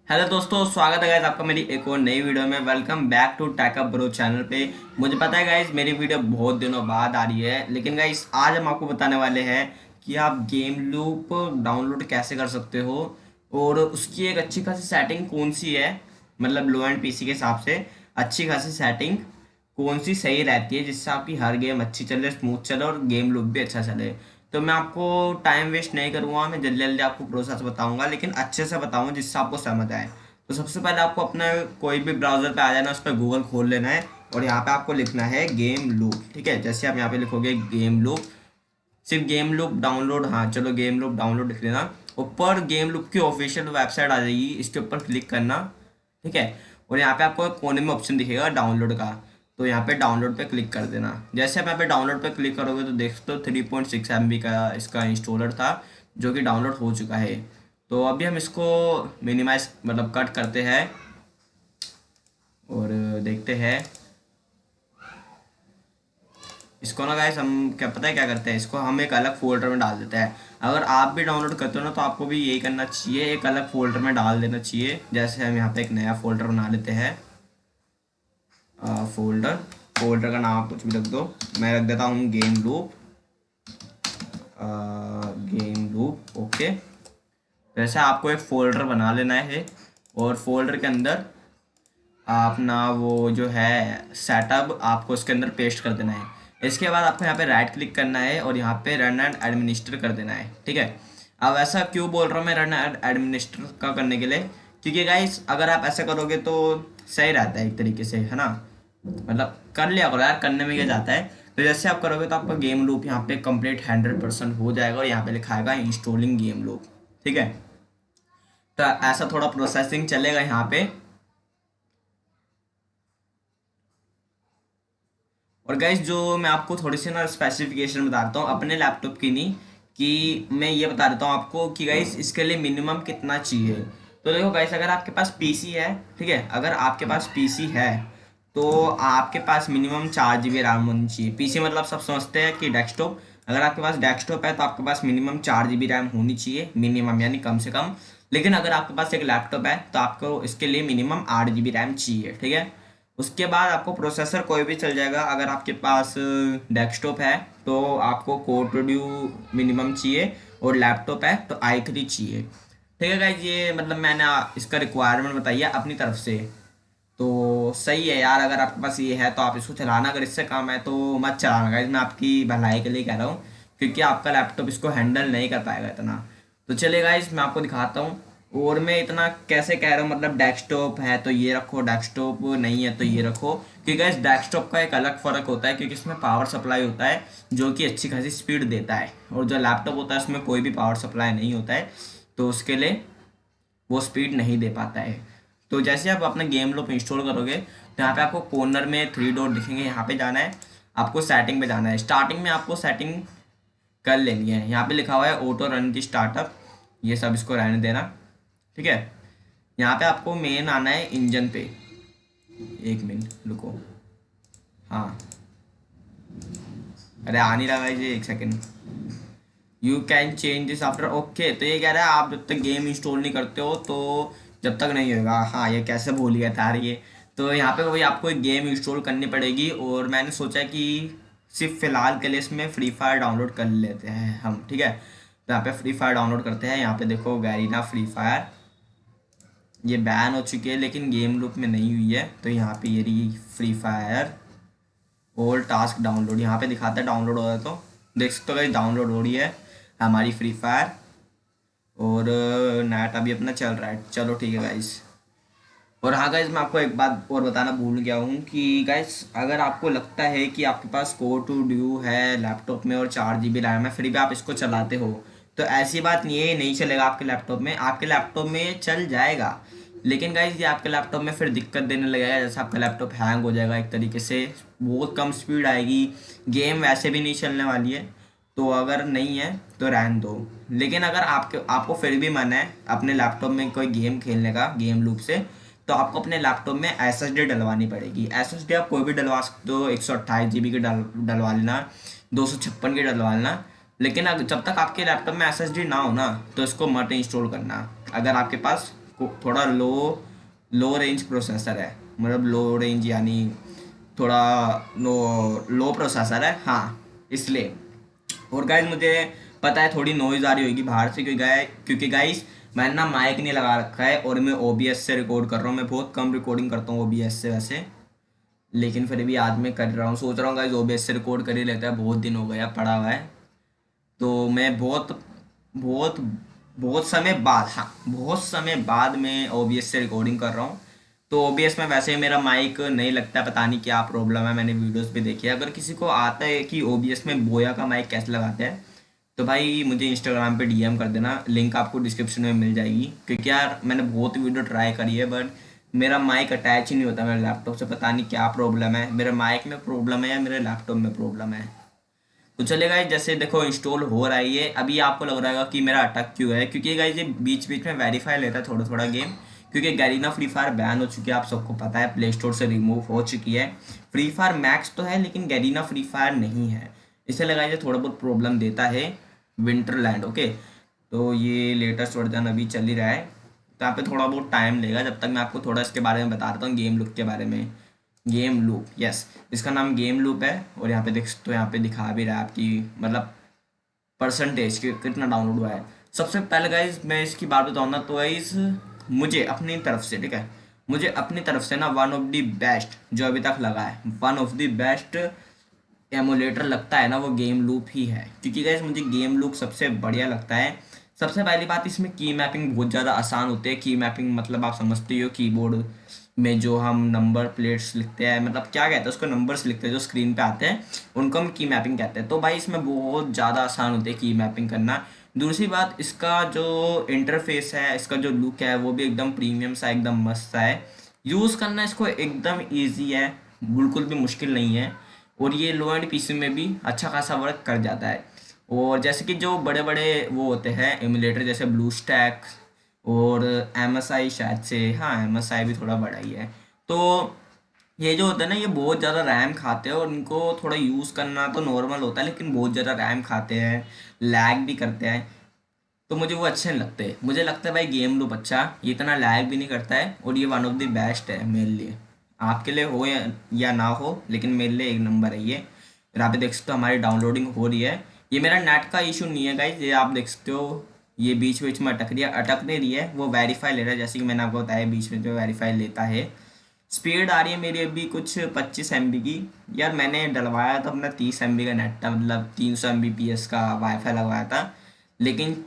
Hello दोस्तों, स्वागत है गाइस आपका मेरी एक और नई वीडियो में। Welcome back to Techup bro channel पे। मुझे पता है गाइस मेरी वीडियो बहुत दिनों बाद आ रही है, लेकिन गाइस आज हम आपको बताने वाले हैं कि आप गेम लूप डाउनलोड कैसे कर सकते हो और उसकी एक अच्छी खासी सेटिंग कौन सी है। मतलब लो एंड पीसी के हिसाब से अच्छी खासी सेटिंग कौन सी सही रहती है जिससे आपकी हर गेम अच्छी चले, स्मूथ चले और गेम लूप भी अच्छा चले। तो मैं आपको टाइम वेस्ट नहीं करूंगा, मैं जल्दी जल्दी आपको प्रोसेस बताऊंगा, लेकिन अच्छे से बताऊंगा जिससे आपको समझ आए। तो सबसे पहले आपको अपना कोई भी ब्राउज़र पे आ जाना, उस पर गूगल खोल लेना है और यहाँ पे आपको लिखना है गेम लूप। ठीक है, जैसे आप यहाँ पे लिखोगे गेम लूप, सिर्फ गेम लूप डाउनलोड, हाँ चलो गेम लूप डाउनलोड लिख लेना। ऊपर गेम लूप की ऑफिशियल वेबसाइट आ जाएगी, इसके ऊपर क्लिक करना। ठीक है, और यहाँ पे आपको एक कोने में ऑप्शन दिखेगा डाउनलोड का, तो यहाँ पे डाउनलोड पे क्लिक कर देना। जैसे आप यहाँ पे डाउनलोड पे क्लिक करोगे तो देख सकते हो 3.6 MB का इसका इंस्टॉलर था जो कि डाउनलोड हो चुका है। तो अभी हम इसको मिनिमाइज मतलब कट करते हैं और देखते हैं इसको ना। गाइस हम क्या पता है क्या करते हैं, इसको हम एक अलग फोल्डर में डाल देते हैं। अगर आप भी डाउनलोड करते हो ना तो आपको भी यही करना चाहिए, एक अलग फोल्डर में डाल देना चाहिए। जैसे हम यहाँ पे एक नया फोल्डर बना लेते हैं। फोल्डर फोल्डर का नाम आप कुछ भी रख दो, मैं रख देता हूँ game loop. Game loop okay. वैसे आपको एक फोल्डर बना लेना है और फोल्डर के अंदर अपना वो जो है सेटअप आपको उसके अंदर पेस्ट कर देना है। इसके बाद आपको यहाँ पे राइट क्लिक करना है और यहाँ पे रन एंड एडमिनिस्टर कर देना है। ठीक है, अब ऐसा क्यों बोल रहा हूँ मैं रन एंड एडमिनिस्टर का करने के लिए, क्योंकि गाइस अगर आप ऐसा करोगे तो सही रहता है एक तरीके से, है ना। मतलब कर लिया करो यार, करने में क्या जाता है। तो जैसे आप करोगे तो आपका गेम लूप यहाँ पे कंप्लीट 100% हो जाएगा और यहाँ पे लिखा आएगा इंस्टॉलिंग गेम लूप। ठीक है, तो ऐसा थोड़ा प्रोसेसिंग चलेगा यहाँ पे। और गाइज जो मैं आपको थोड़ी सी ना स्पेसिफिकेशन बता देता हूँ अपने लैपटॉप की, नहीं कि मैं ये बता देता हूँ आपको कि गाइज इसके लिए मिनिमम कितना चाहिए। तो देखो गाइज, अगर आपके पास पीसी है, ठीक है, अगर आपके पास पीसी है तो आपके पास मिनिमम 4 GB रैम होनी चाहिए। पीसी मतलब सब समझते हैं कि डेस्कटॉप। अगर आपके पास डेस्कटॉप है तो आपके पास मिनिमम 4 GB रैम होनी चाहिए, मिनिमम यानी कम से कम। लेकिन अगर आपके पास एक लैपटॉप है तो आपको इसके लिए मिनिमम 8 GB रैम चाहिए। ठीक है, उसके बाद आपको प्रोसेसर कोई भी चल जाएगा। अगर आपके पास डेस्कटॉप है तो आपको कोर टू ड्यू मिनिमम चाहिए और लैपटॉप है तो i3 चाहिए। ठीक है गाइज, ये मतलब मैंने इसका रिक्वायरमेंट बताई है अपनी तरफ से। तो सही है यार, अगर आपके पास ये है तो आप इसको चलाना, अगर इससे काम है तो मत चलाना गाइज, मैं आपकी भलाई के लिए कह रहा हूँ, क्योंकि आपका लैपटॉप इसको हैंडल नहीं कर पाएगा इतना। तो चलिए गाइज मैं आपको दिखाता हूँ। और मैं इतना कैसे कह रहा हूँ, मतलब डेस्कटॉप है तो ये रखो, डेस्कटॉप नहीं है तो ये रखो, क्योंकि गाइज डेस्कटॉप का एक अलग फ़र्क होता है, क्योंकि इसमें पावर सप्लाई होता है जो कि अच्छी खासी स्पीड देता है, और जो लैपटॉप होता है उसमें कोई भी पावर सप्लाई नहीं होता है, तो उसके लिए वो स्पीड नहीं दे पाता है। तो जैसे आप अपना गेम लूप इंस्टॉल करोगे तो यहाँ पे आपको कॉर्नर में 3 डॉट दिखेंगे, यहाँ पे जाना है, आपको सेटिंग पे जाना है। स्टार्टिंग में आपको सेटिंग कर लेनी है, यहाँ पे लिखा हुआ है ऑटो रन की स्टार्टअप, ये सब इसको रहने देना। ठीक है, यहाँ पे आपको मेन आना है इंजन पे। एक मिनट रुको, हाँ, अरे आ नहीं रहा है ये, एक second. You can change this after, okay. तो ये कह रहा है आप जब तक गेम इंस्टॉल नहीं करते हो तो जब तक नहीं होगा। हाँ, ये कैसे भूल गया था यार ये। तो यहाँ पे वही आपको एक गेम इंस्टॉल करनी पड़ेगी, और मैंने सोचा कि सिर्फ फिलहाल के लिए इसमें फ्री फायर डाउनलोड कर लेते हैं हम। ठीक है, तो यहाँ पे फ्री फायर डाउनलोड करते हैं। यहाँ पे देखो गैरीना फ्री फायर, ये बैन हो चुकी है लेकिन गेम लूप में नहीं हुई है, तो यहाँ पे ये रही free fire old task download, यहाँ पे दिखाता है डाउनलोड हो रहा है, तो देख सकते हो गाइस डाउनलोड हो रही है हमारी फ्री फायर। और नेट अभी अपना चल रहा है, चलो ठीक है गाइस। और हाँ गाइस, मैं आपको एक बात और बताना भूल गया हूँ कि गाइस अगर आपको लगता है कि आपके पास कोर टू ड्यू है लैपटॉप में और 4 GB रैम है, फिर भी आप इसको चलाते हो, तो ऐसी बात नहीं है ये नहीं चलेगा आपके लैपटॉप में। आपके लैपटॉप में ये चल जाएगा, लेकिन गाइस ये आपके लैपटॉप में फिर दिक्कत देने लगेगा, जैसे आपका लैपटॉप हैंग हो जाएगा एक तरीके से, बहुत कम स्पीड आएगी, गेम वैसे भी नहीं चलने वाली है। तो अगर नहीं है तो रहने दो। लेकिन अगर आपको फिर भी मन है अपने लैपटॉप में कोई गेम खेलने का गेम लूप से, तो आपको अपने लैपटॉप में SSD डलवानी पड़ेगी। SSD आप कोई भी डलवा सकते हो, 128 GB की डलवा लेना, 256 की डलवा लेना। लेकिन जब तक आपके लैपटॉप में SSD ना हो ना तो इसको मत इंस्टॉल करना, अगर आपके पास थोड़ा लो रेंज प्रोसेसर है, मतलब लो रेंज यानी थोड़ा लो प्रोसेसर है, हाँ इसलिए। और गाइस मुझे पता है थोड़ी नॉइज़ आ रही होगी बाहर से, क्योंकि गाइस मैंने ना माइक नहीं लगा रखा है और मैं ओबीएस से रिकॉर्ड कर रहा हूँ। मैं बहुत कम रिकॉर्डिंग करता हूँ ओबीएस से वैसे, लेकिन फिर भी आज मैं कर रहा हूँ, सोच रहा हूँ गाइस ओबीएस से रिकॉर्ड कर ही लेता है, बहुत दिन हो गया पड़ा हुआ है। तो मैं बहुत बहुत बहुत समय बाद, हाँ बहुत समय बाद मैं ओबीएस से रिकॉर्डिंग कर रहा हूँ। तो ओबीएस में वैसे ही मेरा माइक नहीं लगता, पता नहीं क्या प्रॉब्लम है, मैंने वीडियोस पे देखी है। अगर किसी को आता है कि ओबीएस में बोया का माइक कैसे लगाते हैं, तो भाई मुझे इंस्टाग्राम पे डीएम कर देना, लिंक आपको डिस्क्रिप्शन में मिल जाएगी। क्योंकि यार मैंने बहुत वीडियो ट्राई करी है, बट मेरा माइक अटैच ही नहीं होता मेरे लैपटॉप से, पता नहीं क्या प्रॉब्लम है, मेरे माइक में प्रॉब्लम है या मेरे लैपटॉप में प्रॉब्लम है। तो चलेगा ये, जैसे देखो इंस्टॉल हो रहा है ये, अभी आपको लग रहा है कि मेरा अटक क्यों है, क्योंकि गाइस ये बीच बीच में वेरीफाई लेता है थोड़ा थोड़ा गेम। क्योंकि गैरीना फ्री फायर बैन हो चुकी है, आप सबको पता है, प्ले स्टोर से रिमूव हो चुकी है। फ्री फायर मैक्स तो है लेकिन गैरीना फ्री फायर नहीं है, इसे लगा ये थोड़ा बहुत प्रॉब्लम देता है विंटरलैंड। ओके, तो ये लेटेस्ट वर्जन अभी चल ही रहा है, तो यहाँ पे थोड़ा बहुत टाइम लेगा। जब तक मैं आपको थोड़ा इसके बारे में बता देता हूँ, गेम लुक के बारे में। गेम लूप, यस, इसका नाम गेम लूप है। और यहाँ पे देख, तो यहाँ पे दिखा भी रहा है आपकी मतलब परसेंटेज कितना डाउनलोड हुआ है। सबसे पहले गाइज मैं इसकी बात बताऊँ ना, तो गाइज मुझे अपनी तरफ से, ठीक है, मुझे अपनी तरफ से ना वन ऑफ द बेस्ट जो अभी तक लगा है, one of the best emulator लगता है ना, वो गेम लूप ही है। क्योंकि गाइस मुझे गेम लूप सबसे बढ़िया लगता है। सबसे पहली बात, इसमें की मैपिंग बहुत ज़्यादा आसान होती है। की मैपिंग मतलब आप समझते हो, कीबोर्ड में जो हम नंबर प्लेट्स लिखते हैं, मतलब क्या कहते हैं उसको, नंबर्स लिखते हैं जो स्क्रीन पे आते हैं, उनको हम की मैपिंग कहते हैं। तो भाई इसमें बहुत ज़्यादा आसान होती है की मैपिंग करना। दूसरी बात, इसका जो इंटरफेस है, इसका जो लुक है, वो भी एकदम प्रीमियम सा, एकदम मस्त सा है। यूज़ करना इसको एकदम ईजी है, बिल्कुल भी मुश्किल नहीं है। और ये लो एंड पीसी में भी अच्छा खासा वर्क कर जाता है। और जैसे कि जो बड़े बड़े वो होते हैं एमुलेटर, जैसे ब्लू स्टैक और एमएसआई, शायद से हाँ एमएसआई भी थोड़ा बड़ा ही है। तो ये जो होता है ना, ये बहुत ज़्यादा रैम खाते हैं, और इनको थोड़ा यूज़ करना तो नॉर्मल होता है, लेकिन बहुत ज़्यादा रैम खाते हैं, लैग भी करते हैं। तो मुझे वो अच्छे नहीं लगते। मुझे लगता है भाई गेम लूप अच्छा, ये इतना लैग भी नहीं करता है, और ये वन ऑफ द बेस्ट है मेरे लिए। आपके लिए हो या ना हो, लेकिन मेरे लिए एक नंबर है ये। फिर आप देख सकते हो हमारी डाउनलोडिंग हो रही है। ये मेरा नेट का इशू नहीं है गाइज, ये आप देख सकते हो, ये बीच बीच में अटक रही है, अटक नहीं रही है, वो वेरीफाई ले रहा है, जैसे कि मैंने आपको बताया बीच में जो वेरीफाई लेता है। स्पीड आ रही है मेरी अभी कुछ 25 MB की। यार मैंने डलवाया था अपना 30 MB का नेट था, मतलब 300 Mbps का वाईफाई लगवाया था, लेकिन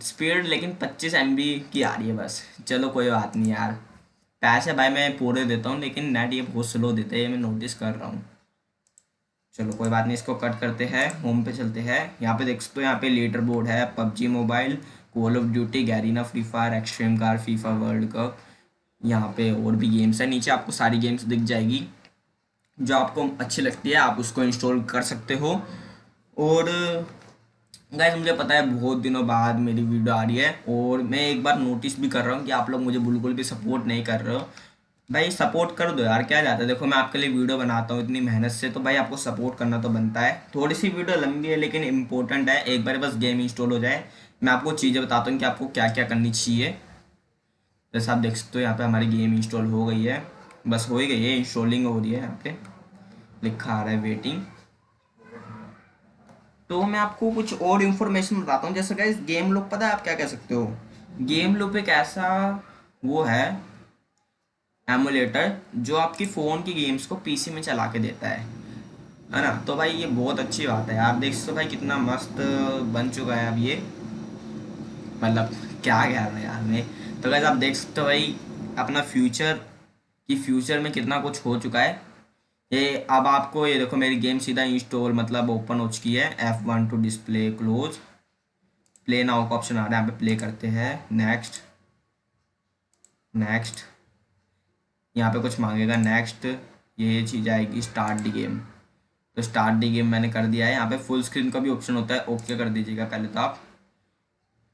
स्पीड लेकिन 25 MB की आ रही है बस। चलो कोई बात नहीं यार, पैसे भाई मैं पूरे देता हूँ, लेकिन नेट ये बहुत स्लो देते हैं, ये मैं नोटिस कर रहा हूँ। चलो कोई बात नहीं, इसको कट करते हैं, होम पे चलते हैं। यहाँ पे देख सकते हो, यहाँ पे लीडर बोर्ड है, PUBG mobile, call of duty, Garena free fire, extreme car, FIFA world cup. यहाँ पे और भी गेम्स है, नीचे आपको सारी गेम्स दिख जाएगी, जो आपको अच्छी लगती है आप उसको इंस्टॉल कर सकते हो। और गाइस मुझे पता है बहुत दिनों बाद मेरी वीडियो आ रही है, और मैं एक बार नोटिस भी कर रहा हूँ कि आप लोग मुझे बिल्कुल भी सपोर्ट नहीं कर रहे हो। भाई सपोर्ट कर दो यार, क्या जाता है, देखो मैं आपके लिए वीडियो बनाता हूँ इतनी मेहनत से, तो भाई आपको सपोर्ट करना तो बनता है। थोड़ी सी वीडियो लंबी है लेकिन इंपॉर्टेंट है, एक बार बस गेम इंस्टॉल हो जाए, मैं आपको चीज़ें बताता हूँ कि आपको क्या क्या करनी चाहिए। जैसे आप देख सकते हो यहाँ पे हमारी गेम इंस्टॉल हो गई है, बस हो ही गई है, इंस्टॉलिंग हो रही है, यहाँ पे लिखा आ रहा है वेटिंग। तो मैं आपको कुछ और इन्फॉर्मेशन बताता हूँ। जैसे गाइस गेम लूप, पता है आप क्या कह सकते हो, गेम लूप एक ऐसा वो है एमुलेटर जो आपकी फ़ोन की गेम्स को पीसी में चला के देता है ना। तो भाई ये बहुत अच्छी बात है, आप देख सकते हो भाई कितना मस्त बन चुका है अब ये, मतलब क्या कह रहे हैं यार मैं। तो गाइस आप देख सकते हो भाई अपना फ्यूचर, कि फ्यूचर में कितना कुछ हो चुका है। ये अब आपको ये देखो मेरी गेम सीधा इंस्टॉल मतलब ओपन हो चुकी है, F1 to display close, play now का ऑप्शन आ रहा है, यहाँ पे प्ले करते हैं, नेक्स्ट नेक्स्ट, यहाँ पे कुछ मांगेगा नेक्स्ट, ये चीज़ आएगी स्टार्ट दी गेम। तो स्टार्ट दी गेम मैंने कर दिया है। यहाँ पे फुल स्क्रीन का भी ऑप्शन होता है, ओके कर दीजिएगा पहले तो आप।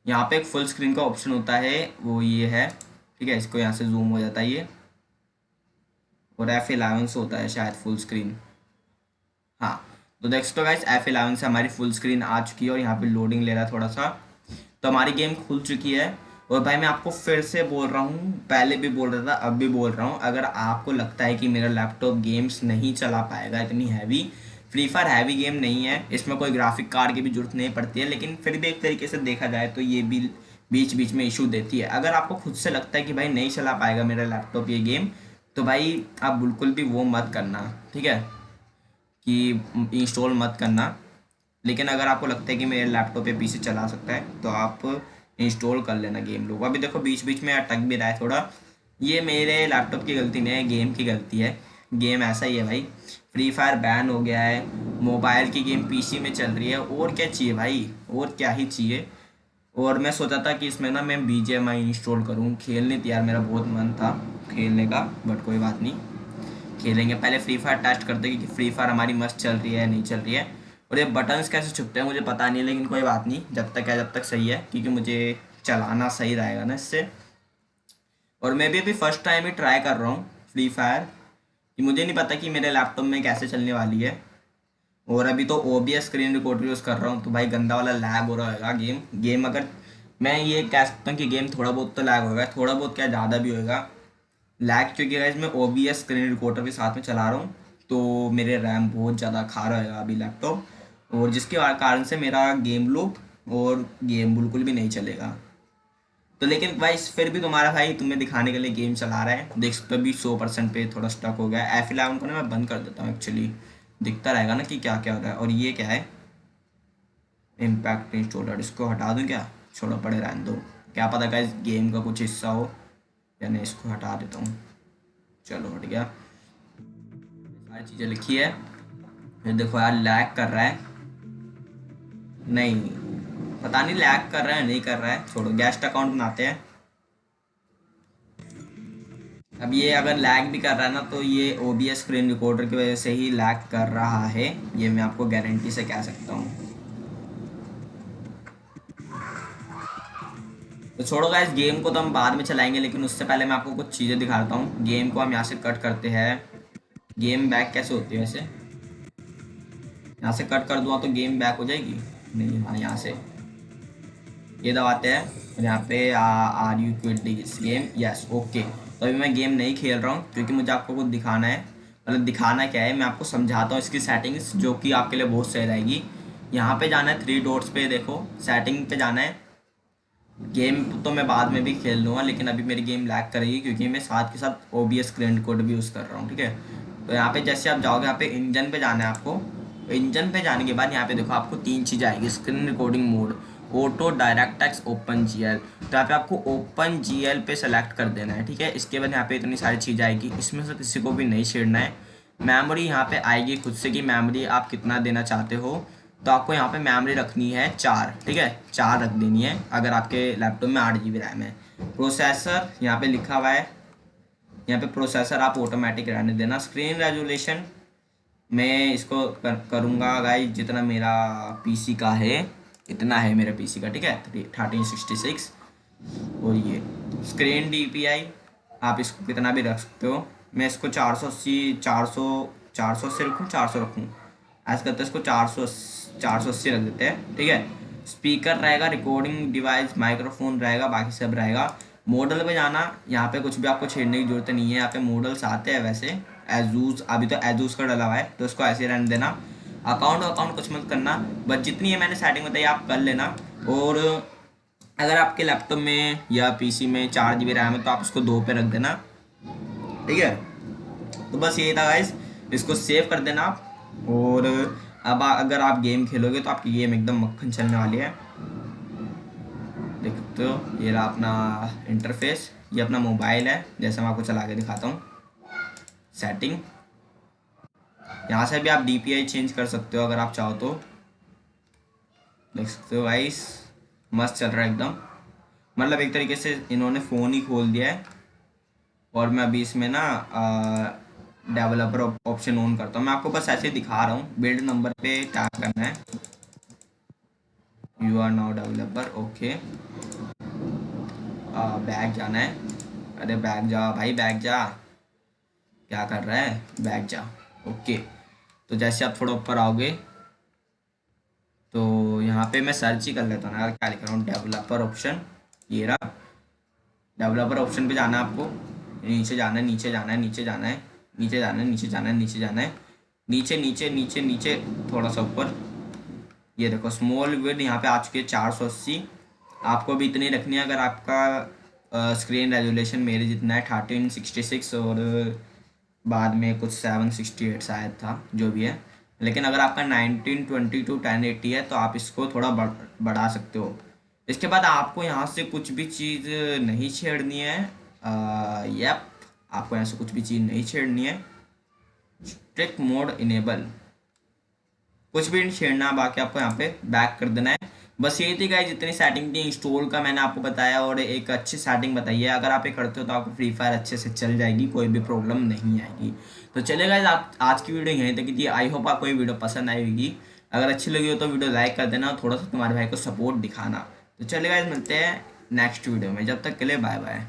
यहाँ पे एक फुल स्क्रीन का ऑप्शन होता है, वो ये है, ठीक है, इसको यहाँ से जूम हो जाता है ये। और F11 से होता है शायद फुल स्क्रीन, हाँ। तो देख सकते हो गाइस F11 से हमारी फुल स्क्रीन आ चुकी है, और यहाँ पे लोडिंग ले रहा है थोड़ा सा। तो हमारी गेम खुल चुकी है, और भाई मैं आपको फिर से बोल रहा हूँ, पहले भी बोल रहा था अब भी बोल रहा हूँ, अगर आपको लगता है कि मेरा लैपटॉप गेम्स नहीं चला पाएगा इतनी heavy, free fire heavy game नहीं है, इसमें कोई ग्राफिक कार्ड की भी जरूरत नहीं पड़ती है, लेकिन फिर भी एक तरीके से देखा जाए तो ये भी बीच बीच में इशू देती है। अगर आपको खुद से लगता है कि भाई नहीं चला पाएगा मेरा लैपटॉप ये गेम, तो भाई आप बिल्कुल भी वो मत करना, ठीक है, कि इंस्टॉल मत करना। लेकिन अगर आपको लगता है कि मेरे लैपटॉप पे पीसी चला सकता है तो आप इंस्टॉल कर लेना गेम लोग। अभी देखो बीच बीच में अटक भी रहा है थोड़ा, ये मेरे लैपटॉप की गलती नहीं है, गेम की गलती है। गेम ऐसा ही है भाई, फ्री फायर बैन हो गया है, मोबाइल की गेम पीसी में चल रही है, और क्या चाहिए भाई, और क्या ही चाहिए। और मैं सोचा था कि इसमें ना मैं BGMI इंस्टॉल करूँ, खेलने तो यार मेरा बहुत मन था खेलने का, बट कोई बात नहीं, खेलेंगे। पहले फ्री फायर टेस्ट करते हैं कि फ्री फायर हमारी मस्त चल रही है नहीं चल रही है। और ये बटन्स कैसे छुपते हैं मुझे पता नहीं, लेकिन कोई बात नहीं, जब तक है जब तक सही है, क्योंकि मुझे चलाना सही रहेगा ना इससे। और मैं भी अभी फर्स्ट टाइम ही ट्राई कर रहा हूँ फ्री फायर, कि मुझे नहीं पता कि मेरे लैपटॉप में कैसे चलने वाली है। और अभी तो OBS स्क्रीन रिकॉर्डर यूज़ कर रहा हूँ, तो भाई गंदा वाला लैग हो रहा होगा गेम गेम अगर मैं ये कह सकता हूँ कि गेम थोड़ा बहुत तो लैग होगा, थोड़ा बहुत क्या ज़्यादा भी होगा लैग, क्योंकि गाइस मैं OBS स्क्रीन रिकॉर्डर के साथ में चला रहा हूँ, तो मेरे रैम बहुत ज़्यादा खा रहेगा अभी लैपटॉप, और जिसके कारण से मेरा गेम लूप और गेम बिल्कुल भी नहीं चलेगा। तो लेकिन भाई फिर भी तुम्हारा भाई तुम्हें दिखाने के लिए गेम चला रहा है, देख सकते हो अभी 100% पे थोड़ा स्टक हो गया है। F11 को ना मैं बंद कर देता हूँ, एक्चुअली दिखता रहेगा ना कि क्या क्या हो रहा है। और ये क्या है, इम्पैक्ट इंस्टॉलर, इसको हटा दूँ क्या, छोड़ो पड़े रहने दो, क्या पता गाइस गेम का कुछ हिस्सा हो, या नहीं इसको हटा देता हूँ, चलो हट गया। सारी चीज़ें लिखी है, ये देखो यार लैग कर रहा है, नहीं पता नहीं लैग कर रहा है नहीं कर रहा है, छोड़ो गेस्ट अकाउंट बनाते हैं। अब ये अगर लैग भी कर रहा है ना, तो ये OBS स्क्रीन रिकॉर्डर की वजह से ही लैग कर रहा है, ये मैं आपको गारंटी से कह सकता हूँ। तो छोड़ो गाइस, गेम को तो हम बाद में चलाएंगे, लेकिन उससे पहले मैं आपको कुछ चीज़ें दिखाता हूँ। गेम को हम यहाँ से कट करते हैं, गेम बैक कैसे होती है वैसे, यहाँ से कट कर दूँगा तो गेम बैक हो जाएगी, नहीं हाँ यहाँ से ये दबाते हैं, और यहाँ पे are you quit this game, yes okay. तो अभी मैं गेम नहीं खेल रहा हूँ, क्योंकि मुझे आपको कुछ दिखाना है, मतलब दिखाना क्या है मैं आपको समझाता हूँ इसकी सेटिंग्स, जो कि आपके लिए बहुत सही रहेगी। यहाँ पे जाना है 3 डॉट्स पे, देखो सेटिंग पे जाना है। गेम तो मैं बाद में भी खेल लूँगा, लेकिन अभी मेरी गेम लैग करेगी, क्योंकि मैं साथ के साथ OBS स्क्रीन कोड भी यूज़ कर रहा हूँ, ठीक है। तो यहाँ पे जैसे आप जाओगे, यहाँ पे इंजन पे जाना है आपको। इंजन पे जाने के बाद यहाँ पे देखो आपको 3 चीज़ें आएगी, screen recording mode, auto, direct x, open GL। तो यहाँ पे आपको ओपन GL पे सेलेक्ट कर देना है, ठीक है। इसके बाद यहाँ पे इतनी सारी चीज़ें आएगी, इसमें से किसी को भी नहीं छेड़ना है। मेमोरी यहाँ पे आएगी खुद से कि मेमोरी आप कितना देना चाहते हो, तो आपको यहाँ पे मेमोरी रखनी है 4, ठीक है, 4 रख देनी है अगर आपके लैपटॉप में 8 GB रैम है। प्रोसेसर यहाँ पे लिखा हुआ है, यहाँ पे प्रोसेसर आप ऑटोमेटिक रहने देना। स्क्रीन रेजोल्यूशन मैं इसको करूँगा गाइस, जितना मेरा पीसी का है इतना है मेरे पीसी का, ठीक है, 1366। और ये स्क्रीन DPI आप इसको कितना भी रख सकते हो, मैं इसको 480 480 रखूँ, 400 रखूँ, ऐसा करते हैं इसको 480 रख देते हैं, ठीक है। स्पीकर रहेगा, रिकॉर्डिंग डिवाइस माइक्रोफोन रहेगा, बाकी सब रहेगा। मॉडल पे जाना, यहाँ पे कुछ भी आपको छेड़ने की जरूरत नहीं है, यहाँ पे मॉडल्स आते हैं वैसे, एजूस अभी तो एजूस का डला हुआ है, तो इसको ऐसे रहने देना। अकाउंट अकाउंट कुछ मत करना, बस जितनी है मैंने सेटिंग बताई आप कर लेना। और अगर आपके लैपटॉप में या पीसी में 4 GB रैम है तो आप उसको 2 पे रख देना, ठीक है। तो बस यही था गाइस, इसको सेव कर देना आप। और अब अगर आप गेम खेलोगे तो आपकी गेम एकदम मक्खन चलने वाली है। देख सकते हो ये रहा अपना इंटरफेस, ये अपना मोबाइल है, जैसे मैं आपको चला के दिखाता हूँ। सेटिंग, यहाँ से भी आप DPI चेंज कर सकते हो अगर आप चाहो तो, देख सकते हो गाइस मस्त चल रहा है एकदम, मतलब एक तरीके से इन्होंने फ़ोन ही खोल दिया है। और मैं अभी इसमें ना डेवलपर ऑप्शन ऑन करता हूँ, मैं आपको बस ऐसे दिखा रहा हूँ। बिल्ड नंबर पे टैप करना है, you are now developer, okay. Back जाना है, अरे बैग जा भाई बैग जा, क्या कर रहा है, बैग जा, ओके। तो जैसे आप थोड़ा ऊपर आओगे तो यहाँ पे मैं सर्च ही कर लेता हूँ यार, क्या लिख रहा हूँ, डेवलपर ऑप्शन, ये रहा। डेवलपर ऑप्शन पे जाना है आपको, नीचे जाना है, नीचे जाना है, नीचे जाना है, नीचे जाना है, नीचे जाना है, नीचे जाना है, नीचे नीचे नीचे नीचे थोड़ा सा ऊपर। ये देखो स्मॉल विड यहाँ पे आ चुकी है 480। आपको भी इतनी रखनी है अगर आपका स्क्रीन रेजोल्यूशन मेरे जितना है 1366 और बाद में कुछ 768 शायद था, जो भी है। लेकिन अगर आपका 1920 टू 1080 है तो आप इसको थोड़ा बढ़ा सकते हो। इसके बाद आपको यहाँ से कुछ भी चीज़ नहीं छेड़नी है। यप, आपको यहाँ से कुछ भी चीज़ नहीं छेड़नी है। स्ट्रिक्ट मोड इनेबल, कुछ भी नहीं छेड़ना, बाकी आपको यहाँ पे बैक कर देना है। बस यही थी गाइस, जितनी सेटिंग थी इंस्टॉल का मैंने आपको बताया, और एक अच्छी सेटिंग बताई है। अगर आप ये करते हो तो आपको फ्री फायर अच्छे से चल जाएगी, कोई भी प्रॉब्लम नहीं आएगी। तो चलिए गाइस, आप आज की वीडियो यहीं तक थी। आई होप आपको ये वीडियो पसंद आई होगी। अगर अच्छी लगी हो तो वीडियो लाइक कर देना और थोड़ा सा तुम्हारे भाई को सपोर्ट दिखाना। तो चलिए गाइस, मिलते हैं नेक्स्ट वीडियो में, जब तक के लिए बाय बाय।